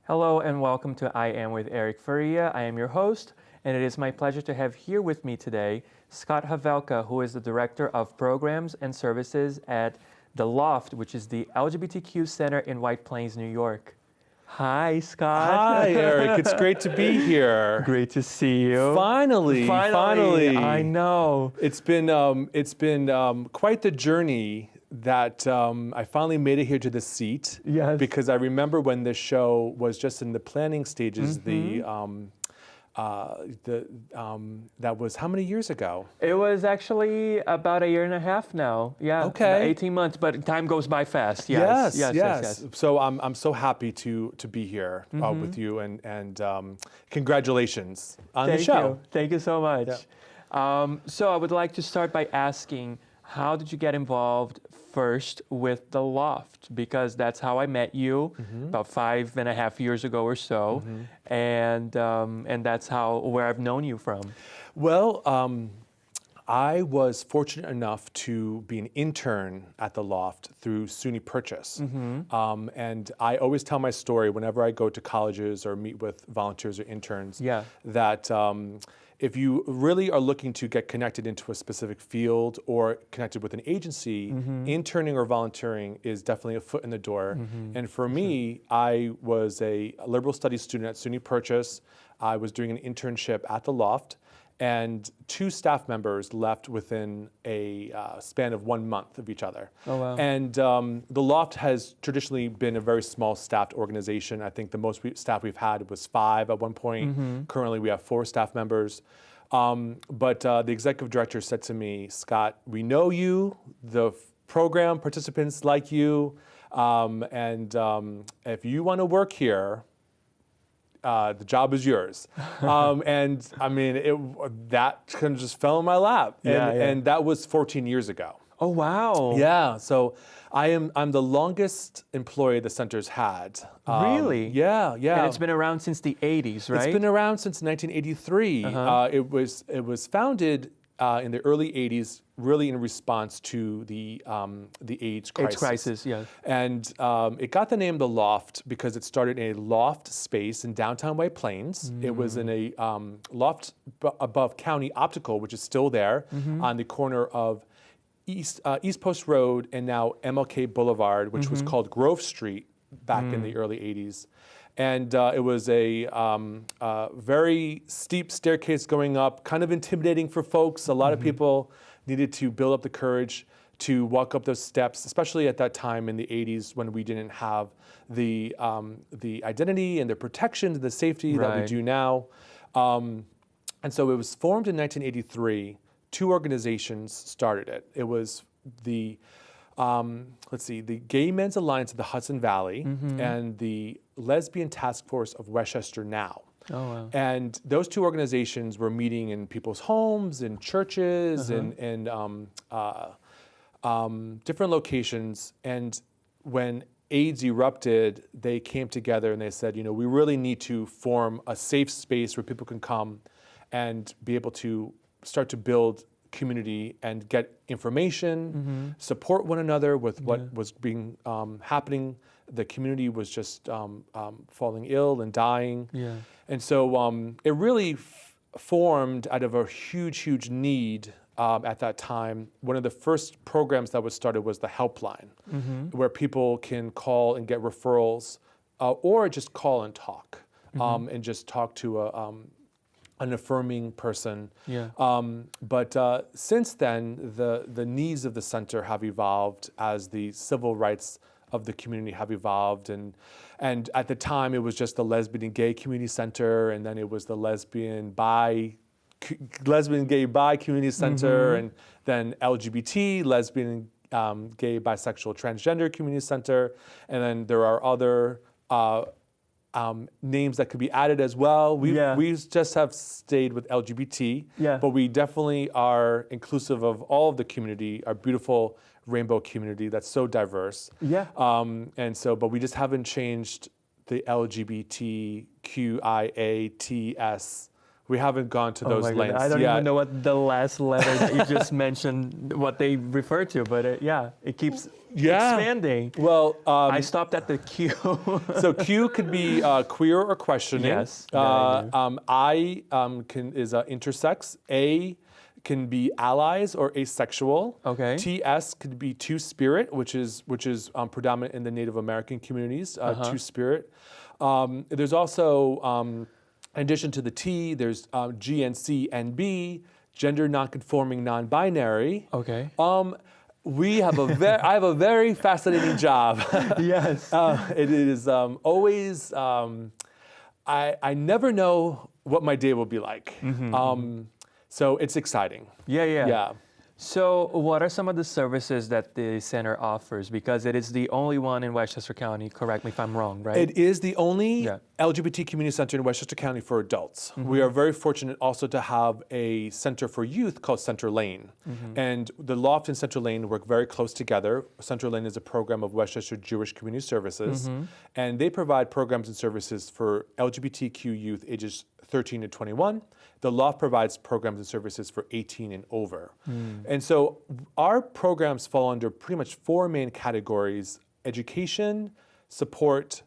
Hello and welcome to I Am with Eric Faria. I am your host, and it is my pleasure to have here with me today Scott Havelka, who is the Director of Programs and Services at the LOFT, which is the LGBTQ Center in White Plains, New York. Hi, Scott. Hi, Eric. It's great to be here. Great to see you. Finally. I know. It's been quite the journey that I finally made it here to the seat. Yes. Because I remember when this show was just in the planning stages. That was how many years ago? It was actually about a year and a half now. Yeah. Okay. 18 months, but time goes by fast. Yes. Yes. So I'm so happy to be here with you and congratulations on the show. Thank you so much. Yeah. So I would like to start by asking, how did you get involved first with the LOFT? Because that's how I met you about 5.5 years ago or so, and that's where I've known you from. Well, I was fortunate enough to be an intern at the LOFT through SUNY Purchase. And I always tell my story whenever I go to colleges or meet with volunteers or interns that if you really are looking to get connected into a specific field or connected with an agency, interning or volunteering is definitely a foot in the door. And for me, I was a liberal studies student at SUNY Purchase. I was doing an internship at the LOFT, and 2 staff members left within a span of 1 month of each other. Oh, wow. And the LOFT has traditionally been a very small staffed organization. I think the most staff we've had was 5 at one point. Currently we have 4 staff members. But the executive director said to me, Scott, we know you, the program participants like you, and if you want to work here, the job is yours. And I mean, that kind of just fell in my lap. And that was 14 years ago. Oh, wow. Yeah, so I'm the longest employee the center's had. Really? Yeah. And it's been around since the 80s, right? It's been around since 1983. It was founded in the early 80s, really in response to the AIDS crisis. AIDS crisis, yeah. And it got the name the LOFT because it started in a loft space in downtown White Plains. It was in a loft above County Optical, which is still there on the corner of East Post Road and now MLK Boulevard, which was called Grove Street back in the early 80s. And it was a very steep staircase going up, kind of intimidating for folks. A lot of people needed to build up the courage to walk up those steps, especially at that time in the 80s when we didn't have the identity and the protection and the safety that we do now. And so it was formed in 1983. 2 organizations started it. It was the the Gay Men's Alliance of the Hudson Valley and the Lesbian Task Force of Westchester Now. Oh, wow. And those 2 organizations were meeting in people's homes, in churches, in different locations. And when AIDS erupted, they came together and they said, we really need to form a safe space where people can come and be able to start to build community and get information, support one another with what was being happening. The community was just falling ill and dying. And so it really formed out of a huge need at that time. One of the first programs that was started was the helpline, where people can call and get referrals or just call and talk and just talk to an affirming person. But since then, the needs of the center have evolved as the civil rights of the community have evolved. And at the time, it was just the Lesbian and Gay Community Center, and then it was the Lesbian, Gay, Bi Community Center, and then LGBT, Lesbian, Gay, Bisexual, Transgender Community Center, and then there are other names that could be added as well. We just have stayed with LGBT, but we definitely are inclusive of all of the community, our beautiful rainbow community that's so diverse. And so, but we just haven't changed the LGBTQIATS We haven't gone to those my goodness. lengths I don't yet. even know what the last letter that you just mentioned, what they refer to, but it keeps expanding. Well, I stopped at the Q. so Q could be queer or questioning. Yes, that I knew. I is intersex. A can be allies or asexual. Okay. TS could be two-spirit, which is predominant in the Native American communities. Two-spirit. There's also, in addition to the T, there's G and C and B, gender nonconforming, non-binary. Okay. We have I have a very fascinating job. Yes. It is always, I never know what my day will be like. So it's exciting. Yeah. So what are some of the services that the center offers? Because it is the only one in Westchester County, correct me if I'm wrong, right? It is the only LGBT community center in Westchester County for adults. We are very fortunate also to have a center for youth called Center Lane. And the LOFT and Center Lane work very close together. Center Lane is a program of Westchester Jewish Community Services. And they provide programs and services for LGBTQ youth ages 13 to 21. The LOFT provides programs and services for 18 and over. And so our programs fall under pretty much four main categories: education, support,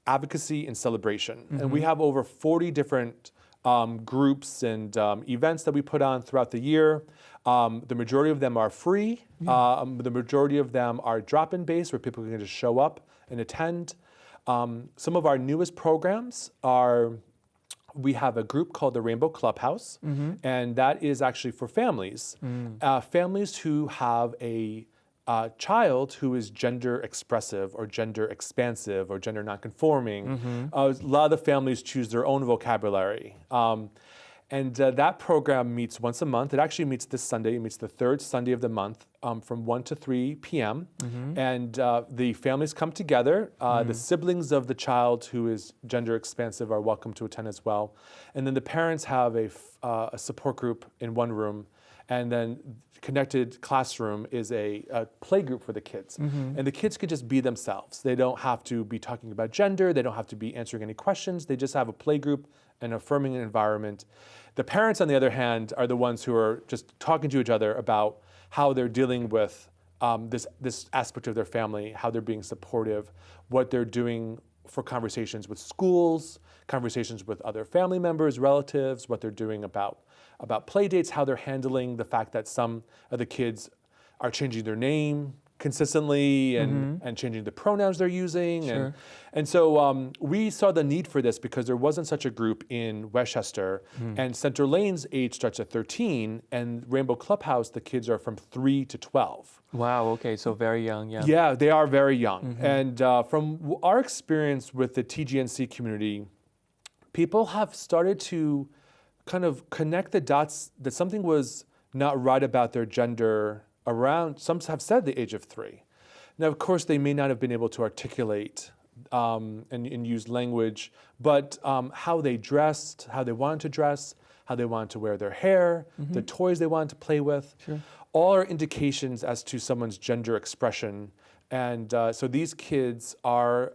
advocacy, and celebration. And we have over 40 different groups and events that we put on throughout the year. The majority of them are free. The majority of them are drop-in based, where people can just show up and attend. Some of our newest programs are, we have a group called the Rainbow Clubhouse, and that is actually for families. Families who have a child who is gender expressive or gender expansive or gender nonconforming. A lot of the families choose their own vocabulary. And that program meets once a month. It actually meets this Sunday. It meets the third Sunday of the month from 1 to 3 p.m. And the families come together. The siblings of the child who is gender expansive are welcome to attend as well. And then the parents have a support group in one room. And then Connected Classroom is a play group for the kids. And the kids can just be themselves. They don't have to be talking about gender. They don't have to be answering any questions. They just have a play group, an affirming environment. The parents, on the other hand, are the ones who are just talking to each other about how they're dealing with this aspect of their family, how they're being supportive, what they're doing for conversations with schools, conversations with other family members, relatives, what they're doing about play dates, how they're handling the fact that some of the kids are changing their name consistently and changing the pronouns they're using. And so we saw the need for this because there wasn't such a group in Westchester. And Center Lane's age starts at 13, and Rainbow Clubhouse, the kids are from 3 to 12. Wow, okay, so very young, yeah. Yeah, they are very young. And from our experience with the TGNC community, people have started to kind of connect the dots that something was not right about their gender around, some have said, the age of 3. Now, of course, they may not have been able to articulate and use language, but how they dressed, how they wanted to dress, how they wanted to wear their hair, the toys they wanted to play with, all are indications as to someone's gender expression. And so these kids are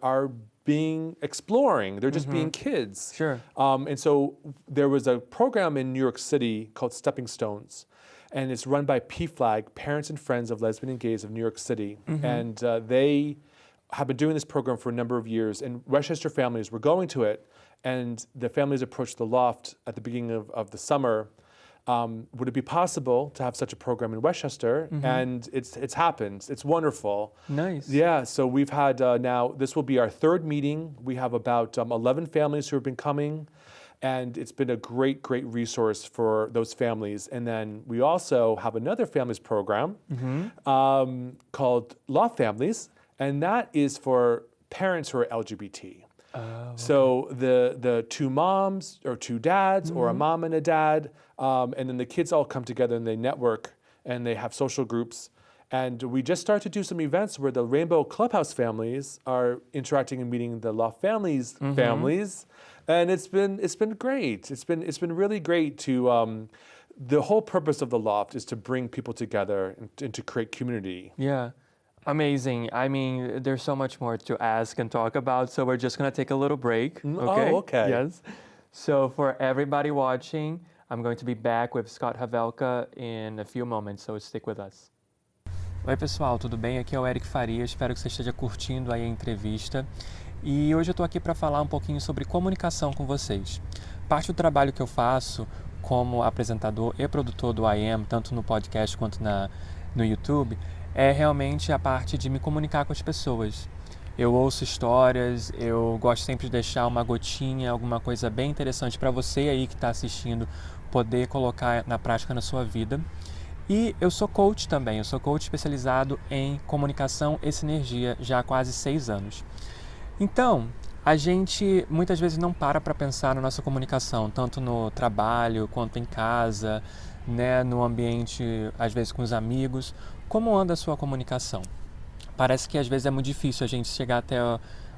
exploring. They're just being kids. And so there was a program in New York City called Stepping Stones. And it's run by PFLAG, Parents and Friends of Lesbian and Gays of New York City. And they have been doing this program for a number of years. And Westchester families were going to it. And the families approached the LOFT at the beginning of the summer. Would it be possible to have such a program in Westchester? And it's happened. It's wonderful. Nice. Yeah, so we've had now, this will be our third meeting. We have about 11 families who have been coming. And it's been a great, great resource for those families. And then we also have another families program called LOFT Families. And that is for parents who are LGBT. So the two moms or two dads or a mom and a dad, and then the kids all come together and they network and they have social groups. And we just started to do some events where the Rainbow Clubhouse families are interacting and meeting the LOFT families families, and it's been great. It's been really great to. The whole purpose of the LOFT is to bring people together and to create community. Yeah. Amazing. I mean, there's so much more to ask and talk about, so we're just going to take a little break. Okay? Oh, okay. Yes. So for everybody watching, I'm going to be back with Scott Havelka in a few moments, so stick with us. Oi pessoal, tudo bem? Aqui é o Eric Faria, espero que você esteja curtindo aí a entrevista. E hoje eu estou aqui para falar um pouquinho sobre comunicação com vocês. Parte do trabalho que eu faço como apresentador e produtor do I Am, tanto no podcast quanto no YouTube, é realmente a parte de me comunicar com as pessoas. Eu ouço histórias, eu gosto sempre de deixar uma gotinha, alguma coisa bem interessante para você aí que está assistindo poder colocar na prática na sua vida. E eu sou coach também, eu sou coach especializado em comunicação e sinergia já há quase 6 anos. Então, a gente muitas vezes não para pensar na nossa comunicação, tanto no trabalho quanto em casa, né, no ambiente, às vezes com os amigos. Como anda a sua comunicação? Parece que às vezes é muito difícil a gente chegar até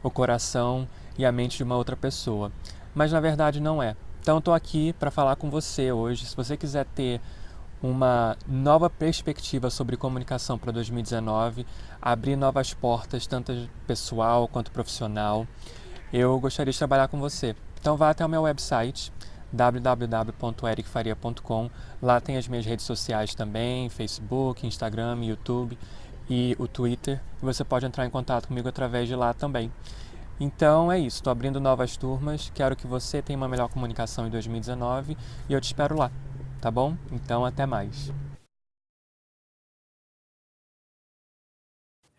o coração e a mente de uma outra pessoa, mas na verdade não é. Então, estou aqui para falar com você hoje. Se você quiser ter uma nova perspectiva sobre comunicação para 2019, abrir novas portas, tanto pessoal quanto profissional, eu gostaria de trabalhar com você. Então vá até o meu website, www.ericfaria.com. Lá tem as minhas redes sociais também, Facebook, Instagram, YouTube e o Twitter. E você pode entrar em contato comigo através de lá também. Então é isso, estou abrindo novas turmas, quero que você tenha uma melhor comunicação em 2019 e eu te espero lá. Tá bom? Então, até mais.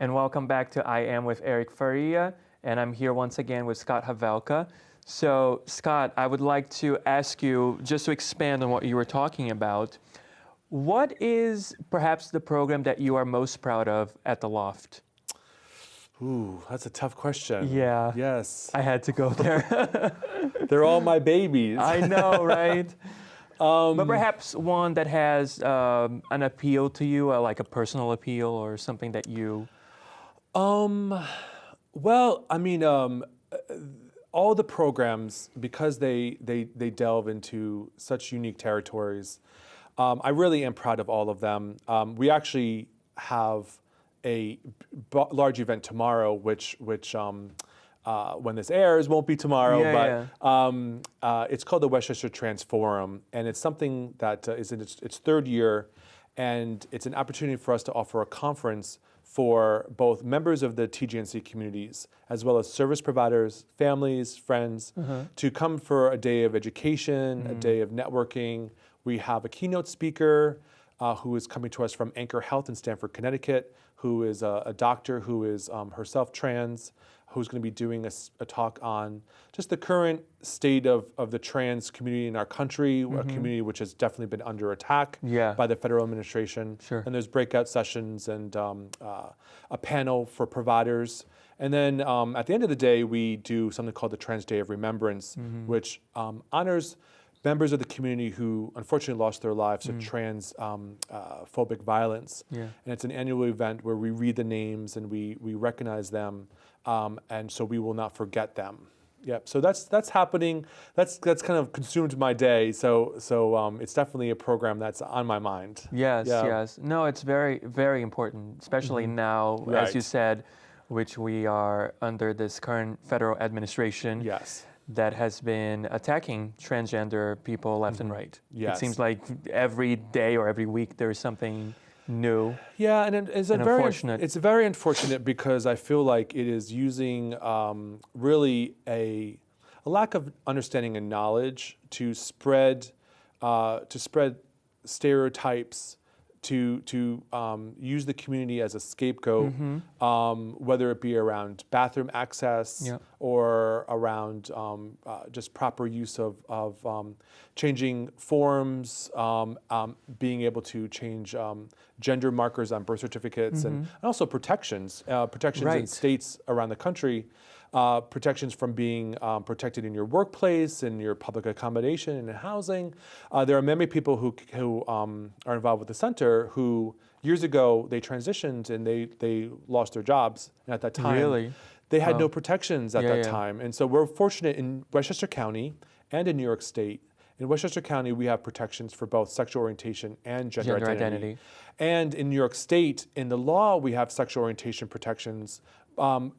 And welcome back to I Am with Eric Faria, and I'm here once again with Scott Havelka. So, Scott, I would like to ask you, just to expand on what you were talking about, what is perhaps the program that you are most proud of at the LOFT? Ooh, that's a tough question. Yeah. Yes. I had to go there. They're all my babies. I know, right? But perhaps one that has an appeal to you, like a personal appeal or something that you... Well, I mean, all the programs, because they delve into such unique territories, I really am proud of all of them. We actually have a large event tomorrow, which when this airs, won't be tomorrow, it's called the Westchester Trans Forum, and it's something that is in its third year, and it's an opportunity for us to offer a conference for both members of the TGNC communities, as well as service providers, families, friends, to come for a day of education, a day of networking. We have a keynote speaker who is coming to us from Anchor Health in Stamford, Connecticut, who is a doctor who is herself trans, who's going to be doing a talk on just the current state of the trans community in our country, a community which has definitely been under attack by the federal administration. Sure. And there's breakout sessions and a panel for providers. And then at the end of the day, we do something called the Trans Day of Remembrance, which honors members of the community who unfortunately lost their lives to trans phobic violence. And it's an annual event where we read the names and we recognize them. And so we will not forget them. Yeah, so that's happening. That's kind of consumed my day. So it's definitely a program that's on my mind. Yes. No, it's very, very important, especially now, as you said, which we are under this current federal administration. Yes. That has been attacking transgender people left and right. Yes. It seems like every day or every week there's something new. Yeah, and it's very unfortunate because I feel like it is using really a lack of understanding and knowledge to spread stereotypes, to use the community as a scapegoat, whether it be around bathroom access or around just proper use of changing forms, being able to change gender markers on birth certificates, and also protections in states around the country. Protections from being protected in your workplace, in your public accommodation, and in housing. There are many people who are involved with the center who years ago they transitioned and they lost their jobs. And at that time, they had no protections at that time. And so we're fortunate in Westchester County and in New York State. In Westchester County, we have protections for both sexual orientation and gender identity. And in New York State, in the law, we have sexual orientation protections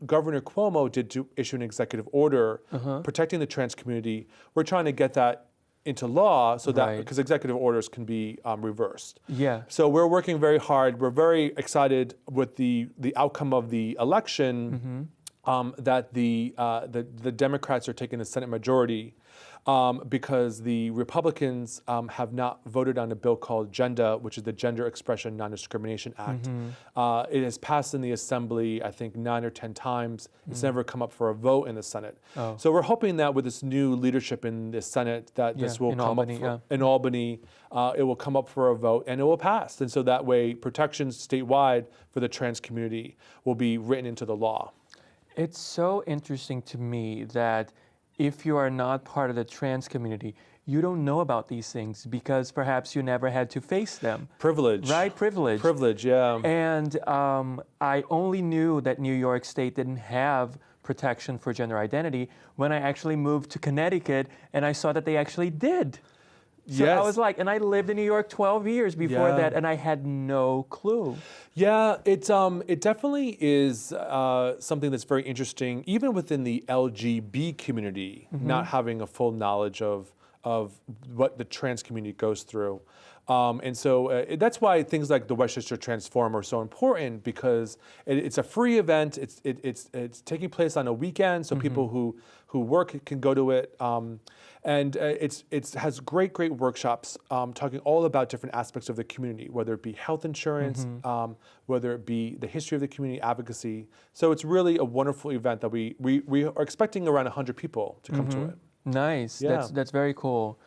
Governor Cuomo did issue an executive order protecting the trans community. We're trying to get that into law so that, because executive orders can be reversed. Yeah. So we're working very hard. We're very excited with the outcome of the election, that the Democrats are taking the Senate majority, because the Republicans have not voted on a bill called GENDA, which is the Gender Expression Non-Discrimination Act. It has passed in the Assembly, I think, 9 or 10 times. It's never come up for a vote in the Senate. So we're hoping that with this new leadership in the Senate, that this will come up in Albany. It will come up for a vote and it will pass. And so that way, protections statewide for the trans community will be written into the law. It's so interesting to me that if you are not part of the trans community, you don't know about these things because perhaps you never had to face them. Privilege. Right? Privilege. Privilege, yeah. And I only knew that New York State didn't have protection for gender identity when I actually moved to Connecticut and I saw that they actually did. So I was like, and I lived in New York 12 years before that, and I had no clue. Yeah, it definitely is something that's very interesting, even within the LGBT community, not having a full knowledge of what the trans community goes through. And so that's why things like the Westchester Transform are so important, because it's a free event. It's taking place on a weekend, so people who work can go to it. And it has great workshops talking all about different aspects of the community, whether it be health insurance, whether it be the history of the community, advocacy. So it's really a wonderful event that we are expecting around 100 people to come to it. Nice. Yeah. That's very cool.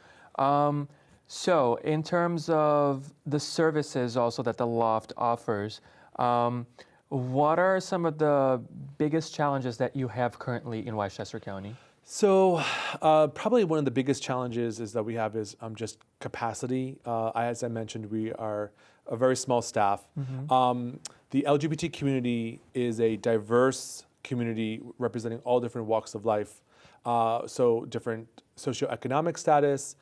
So in terms of the services also that the LOFT offers, what are some of the biggest challenges that you have currently in Westchester County? So probably one of the biggest challenges is that we have is just capacity. As I mentioned, we are a very small staff. The LGBT community is a diverse community representing all different walks of life. So different socioeconomic status,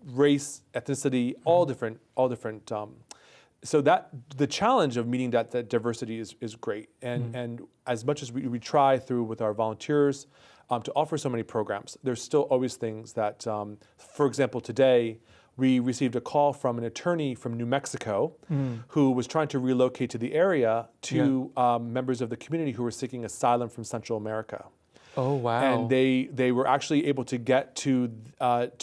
race, ethnicity, all different. So that the challenge of meeting that diversity is great, and as much as we try through with our volunteers to offer so many programs, there's still always things that, for example, today we received a call from an attorney from New Mexico who was trying to relocate to the area to members of the community who were seeking asylum from Central America. Oh, wow. And they were actually able to get to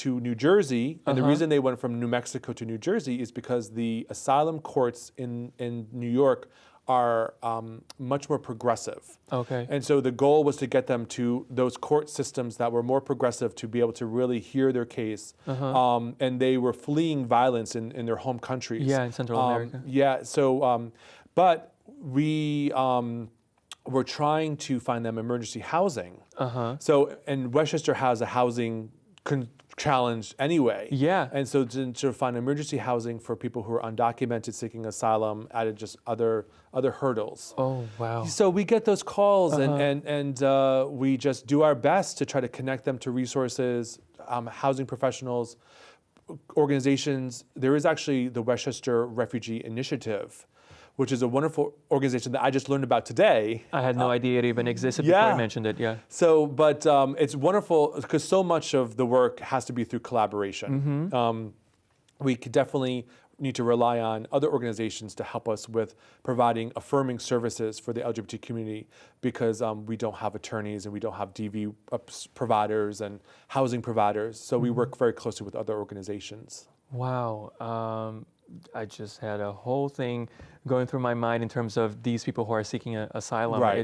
New Jersey. And the reason they went from New Mexico to New Jersey is because the asylum courts in New York are much more progressive. Okay. And so the goal was to get them to those court systems that were more progressive to be able to really hear their case. And they were fleeing violence in their home countries. Yeah, in Central America. Yeah, so, but we're trying to find them emergency housing. So, and Westchester has a housing challenge anyway. Yeah. And so to find emergency housing for people who are undocumented seeking asylum added just other hurdles. Oh, wow. So we get those calls and we just do our best to try to connect them to resources, housing professionals, organizations. There is actually the Westchester Refugee Initiative, which is a wonderful organization that I just learned about today. I had no idea it even existed before I mentioned it, So, but it's wonderful because so much of the work has to be through collaboration. We could definitely need to rely on other organizations to help us with providing affirming services for the LGBT community, because we don't have attorneys and we don't have DV providers and housing providers. So we work very closely with other organizations. Wow. I just had a whole thing going through my mind in terms of these people who are seeking asylum. Right.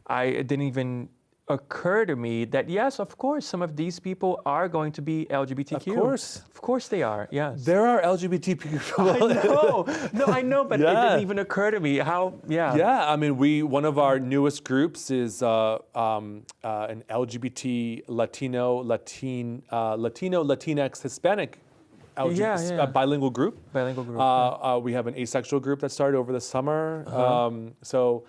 It didn't even occur to me that, yes, of course, some of these people are going to be LGBTQ. Of course they are, yes. There are LGBT people. I know. No, I know, but it didn't even occur to me how, Yeah, I mean, one of our newest groups is an LGBT Latinx, Hispanic bilingual group. We have an asexual group that started over the summer. So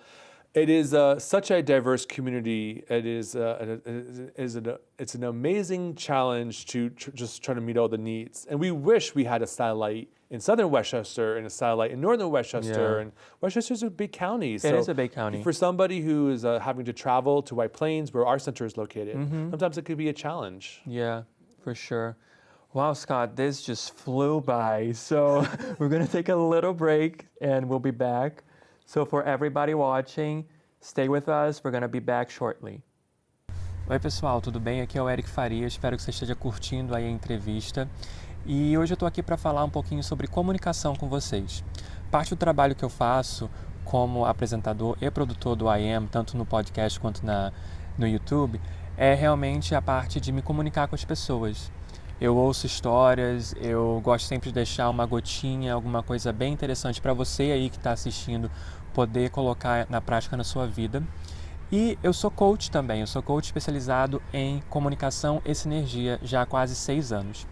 It is such a diverse community. It's an amazing challenge to just try to meet all the needs. And we wish we had a satellite in southern Westchester and a satellite in northern Westchester. Yeah. And Westchester's a big county. It is a big county. For somebody who is having to travel to White Plains, where our center is located, sometimes it could be a challenge. Yeah, for sure. Wow, Scott, this just flew by. So we're going to take a little break and we'll be back. So for everybody watching, stay with us. We're going to be back shortly. Oi, pessoal, tudo bem? Aqui é o Eric Faria. Espero que você esteja curtindo aí a entrevista. E hoje eu estou aqui para falar um pouquinho sobre comunicação com vocês. Parte do trabalho que eu faço como apresentador e produtor do I Am, tanto no podcast quanto no YouTube, é realmente a parte de me comunicar com as pessoas. Eu ouço histórias, eu gosto sempre de deixar uma gotinha, alguma coisa bem interessante para você aí que está assistindo poder colocar na prática na sua vida. E eu sou coach também, eu sou coach especializado em comunicação e sinergia já há quase 6 anos.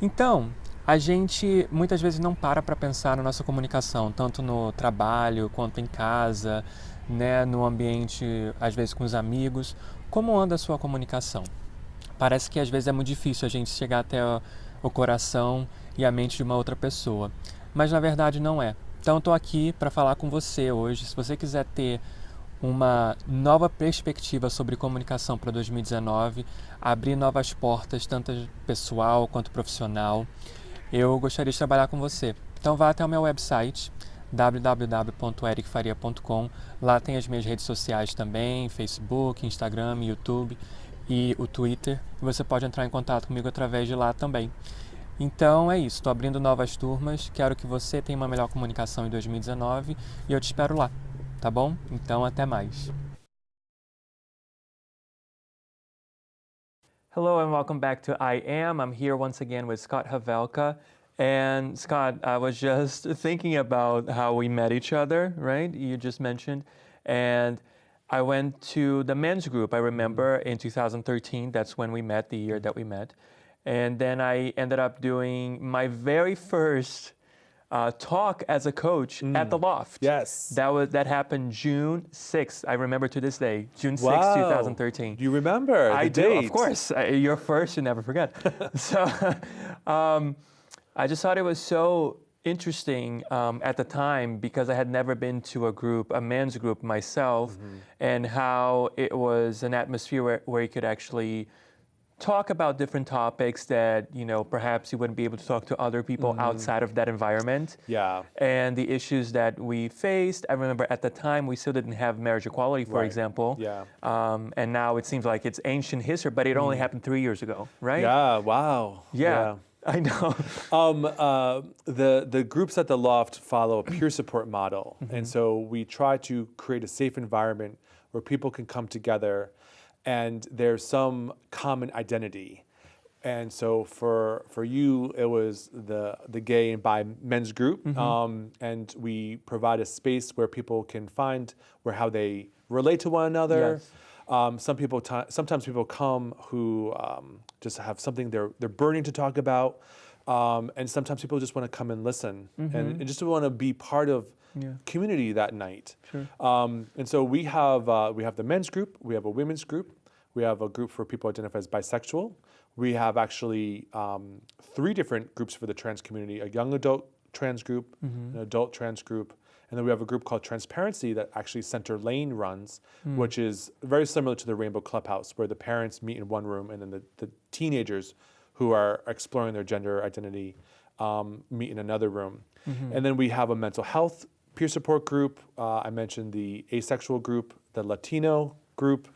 Então, a gente muitas vezes não para pensar na nossa comunicação, tanto no trabalho quanto em casa, né, no ambiente, às vezes com os amigos. Como anda a sua comunicação? Parece que às vezes é muito difícil a gente chegar até o coração e a mente de uma outra pessoa, mas na verdade não é. Então eu estou aqui para falar com você hoje. Se você quiser ter uma nova perspectiva sobre comunicação para 2019, abrir novas portas, tanto pessoal quanto profissional, eu gostaria de trabalhar com você. Então vá até o meu website, www.ericfaria.com. Lá tem as minhas redes sociais também, Facebook, Instagram, YouTube e o Twitter. Você pode entrar em contato comigo através de lá também. Então é isso, estou abrindo novas turmas, quero que você tenha uma melhor comunicação em 2019 e eu te espero lá, tá bom? Então até mais. Hello and welcome back to I Am. I'm here once again with Scott Havelka. And Scott, I was just thinking about how we met each other, right? You just mentioned. And I went to the men's group, I remember, in 2013. That's when we met, the year that we met. And then I ended up doing my very first talk as a coach at the LOFT. Yes. That happened June 6th. I remember to this day, June 6th, Wow. 2013. You remember I the do, date. of course. You're first, you never forget. So I just thought it was so interesting at the time because I had never been to a men's group myself, and how it was an atmosphere where you could actually talk about different topics that, perhaps you wouldn't be able to talk to other people outside of that environment. Yeah. And the issues that we faced. I remember at the time we still didn't have marriage equality, for example. Yeah. And now it seems like it's ancient history, but it only happened 3 years ago, right? Yeah, wow. Yeah. I know. The groups at the LOFT follow a peer support model. And so we try to create a safe environment where people can come together and there's some common identity. And so for you, it was the gay and bi men's group. And we provide a space where people can find how they relate to one another. Yes. Sometimes people come who just have something they're burning to talk about, and sometimes people just want to come and listen and just want to be part of community that night. Sure. And so we have the men's group, we have a women's group, we have a group for people identified as bisexual. We have actually 3 different groups for the trans community: a young adult trans group, an adult trans group. And then we have a group called Transparency that actually Center Lane runs, which is very similar to the Rainbow Clubhouse, where the parents meet in one room and then the teenagers who are exploring their gender identity meet in another room. And then we have a mental health peer support group. I mentioned the asexual group, the Latino group.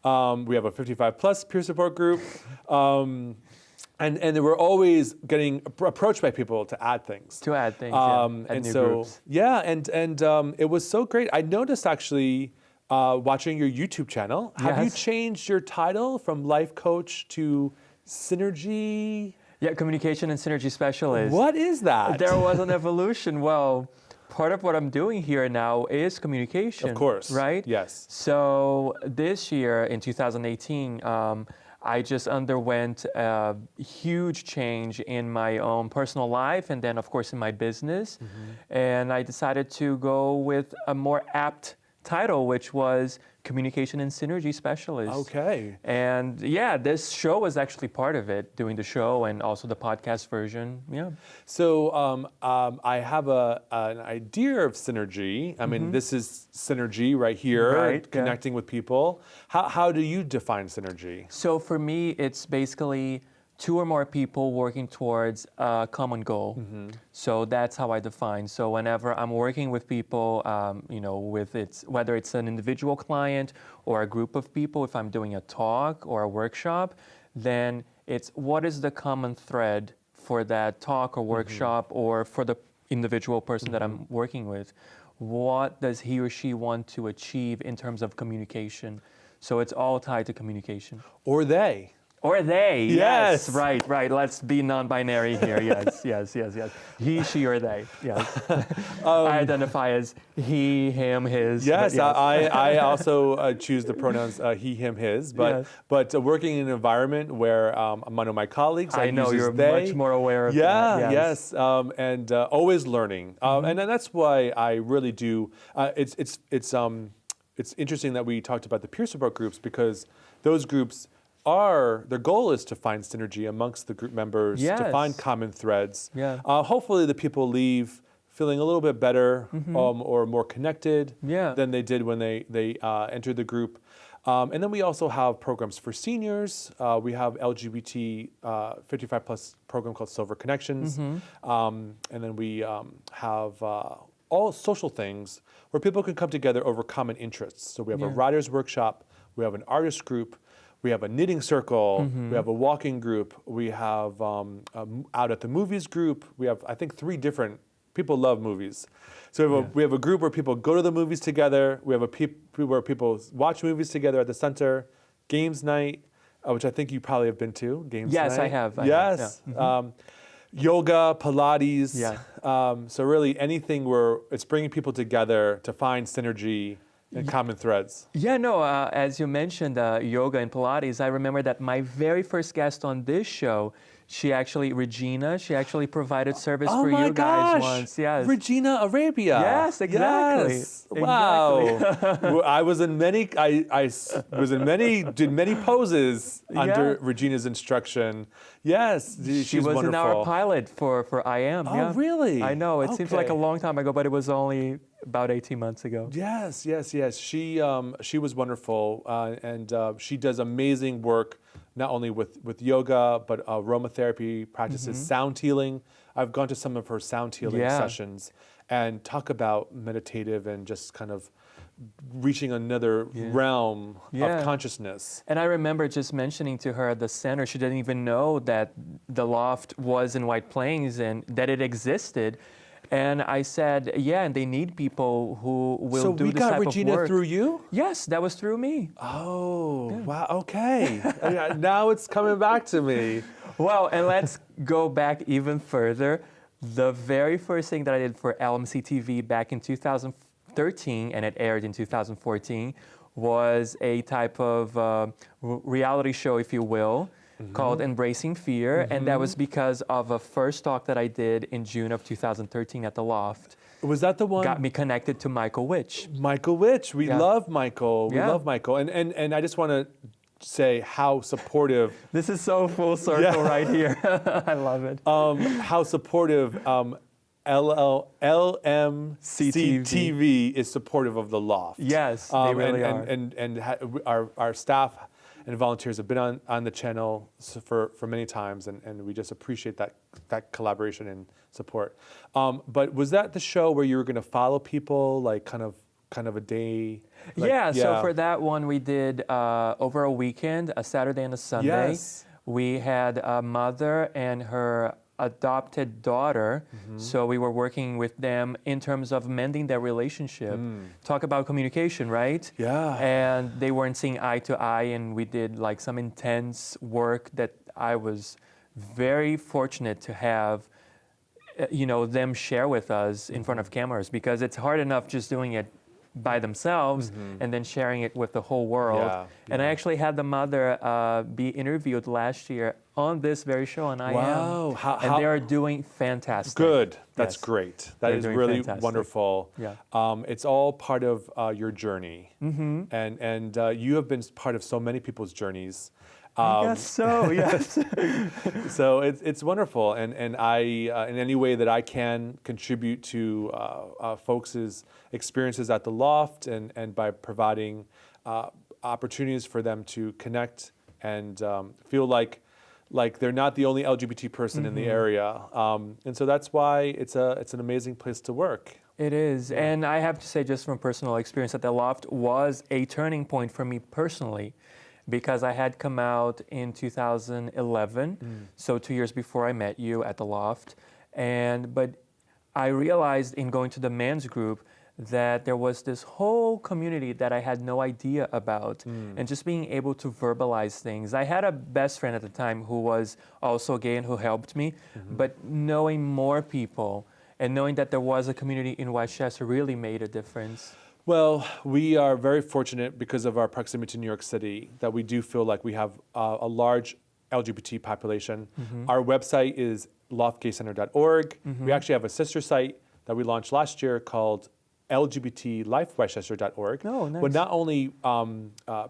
We have a 55 plus peer support group. And we're always getting approached by people to add things. Add and new so groups. Yeah, and it was so great. I noticed actually watching your YouTube channel. Have you changed your title from life coach to synergy? Yeah, communication and synergy specialist. What is that? There was an evolution. Well, part of what I'm doing here now is communication. Of course. Right? Yes. So this year in 2018, I just underwent a huge change in my own personal life and then, of course, in my business. And I decided to go with a more apt title, which was Communication and Synergy Specialist. Okay. And yeah, this show was actually part of it, doing the show and also the podcast version. Yeah. So I have an idea of synergy. I mean, this is synergy right here, Right, connecting with people. How do you define synergy? So for me, it's basically two or more people working towards a common goal. So that's how I define. So whenever I'm working with people, whether it's an individual client or a group of people, if I'm doing a talk or a workshop, then it's what is the common thread for that talk or workshop or for the individual person that I'm working with. What does he or she want to achieve in terms of communication? So it's all tied to communication. Or they. Or they. Yes. Right. Let's be non-binary here. Yes. He, she, or they. Yes. I identify as he, him, his. Yes, I also choose the pronouns he, him, his. But working in an environment where one of my colleagues, I know you're they. much more aware of that. Yes. And always learning. And that's why I really do. It's interesting that we talked about the peer support groups, because those groups their goal is to find synergy amongst the group members, to find common threads. Yeah. Hopefully the people leave feeling a little bit better or more connected than they did when they entered the group. And then we also have programs for seniors. We have LGBT 55 plus program called Silver Connections. And then we have all social things where people can come together over common interests. So we have a writer's workshop, we have an artist group, we have a knitting circle, we have a walking group, we have out at the movies group. We have, I think, 3 different, people love movies. So we have a group where people go to the movies together. We have where people watch movies together at the center. Games night, which I think you probably have been to, games night. Yes, I have. Yes. Yoga, Pilates. So really anything where it's bringing people together to find synergy and common threads. Yeah, no, as you mentioned, yoga and Pilates, I remember that my very first guest on this show, Regina, she actually provided service for you guys once. Yes. Regina Arabia. Yes, exactly. Yes. Wow. I was in many, did many poses under Regina's instruction. Yes, she was wonderful. in our pilot for I Am. Oh, really? I know, it seems like a long time ago, but it was only about 18 months ago. Yes. She was wonderful, and she does amazing work, not only with yoga, but aromatherapy practices, sound healing. I've gone to some of her sound healing sessions and talk about meditative and just kind of reaching another realm of consciousness. And I remember just mentioning to her at the center, she didn't even know that the Loft was in White Plains and that it existed. And I said, and they need people who will do this type of work. So we got Regina through you? Yes, that was through me. Oh, wow, okay. Now it's coming back to me. Well, and let's go back even further. The very first thing that I did for LMC TV back in 2013, and it aired in 2014, was a type of reality show, if you will, called Embracing Fear, and that was because of a first talk that I did in June of 2013 at the Loft. Was that the one? Got me connected to Michael Witch. Michael Witch, we love Michael. We love Michael, and I just want to say how supportive. This is so full circle right here. I love it. How supportive LMCTV is supportive of the Loft. Yes, they really are. And our staff and volunteers have been on the channel for many times, and we just appreciate that collaboration and support. But was that the show where you were going to follow people, like kind of a day? So for that one, we did over a weekend, a Saturday and a Sunday. Yes. We had a mother and her adopted daughter, so we were working with them in terms of mending their relationship. Talk about communication, right? Yeah. And they weren't seeing eye to eye, and we did like some intense work that I was very fortunate to have, them share with us in front of cameras, because it's hard enough just doing it by themselves and then sharing it with the whole world. And I actually had the mother be interviewed last year on this very show, and I Wow. am. And they are doing fantastic. Good. That's Yes. great. That They're is doing really fantastic. wonderful. Yeah. It's all part of your journey, and you have been part of so many people's journeys. I guess so. Yes. So it's wonderful, and I in any way that I can contribute to folks' experiences at the Loft, and by providing opportunities for them to connect and feel like they're not the only LGBT person in the area, and so that's why it's an amazing place to work. It is, and I have to say, just from personal experience, that the Loft was a turning point for me personally, because I had come out in 2011, so 2 years before I met you at the Loft, but I realized in going to the men's group that there was this whole community that I had no idea about, and just being able to verbalize things. I had a best friend at the time who was also gay and who helped me, but knowing more people and knowing that there was a community in Westchester really made a difference. Well, we are very fortunate because of our proximity to New York City that we do feel like we have a large LGBT population. Our website is loftgaycenter.org. We actually have a sister site that we launched last year called lgbtlifewestchester.org, Oh, nice. but not only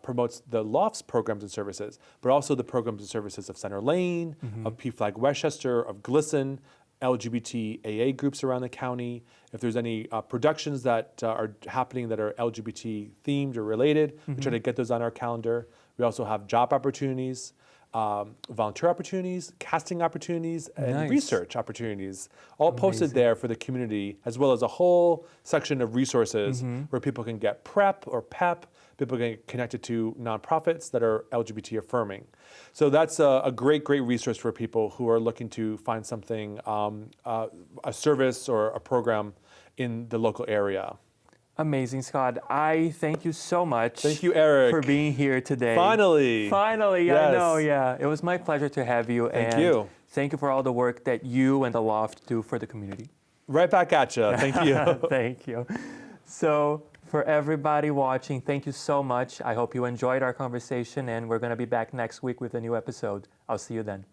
promotes the Loft's programs and services, but also the programs and services of Center Lane, of PFLAG Westchester, of GLSEN, LGBT AA groups around the county. If there's any productions that are happening that are LGBT themed or related, we try to get those on our calendar. We also have job opportunities, volunteer opportunities, casting opportunities, and Nice. research opportunities, all posted there for the community, as well as a whole section of resources where people can get PrEP or PEP, people can get connected to nonprofits that are LGBT affirming. So that's a great resource for people who are looking to find something, a service or a program in the local area. Amazing, Scott. I thank you so much. Thank you, Eric. For being here today. Finally. Finally, Yes. I know, yeah. It was my pleasure to have you. Thank you. Thank you for all the work that you and the Loft do for the community. Right back at you. Thank you. Thank you. So, for everybody watching, thank you so much. I hope you enjoyed our conversation, and we're going to be back next week with a new episode. I'll see you then.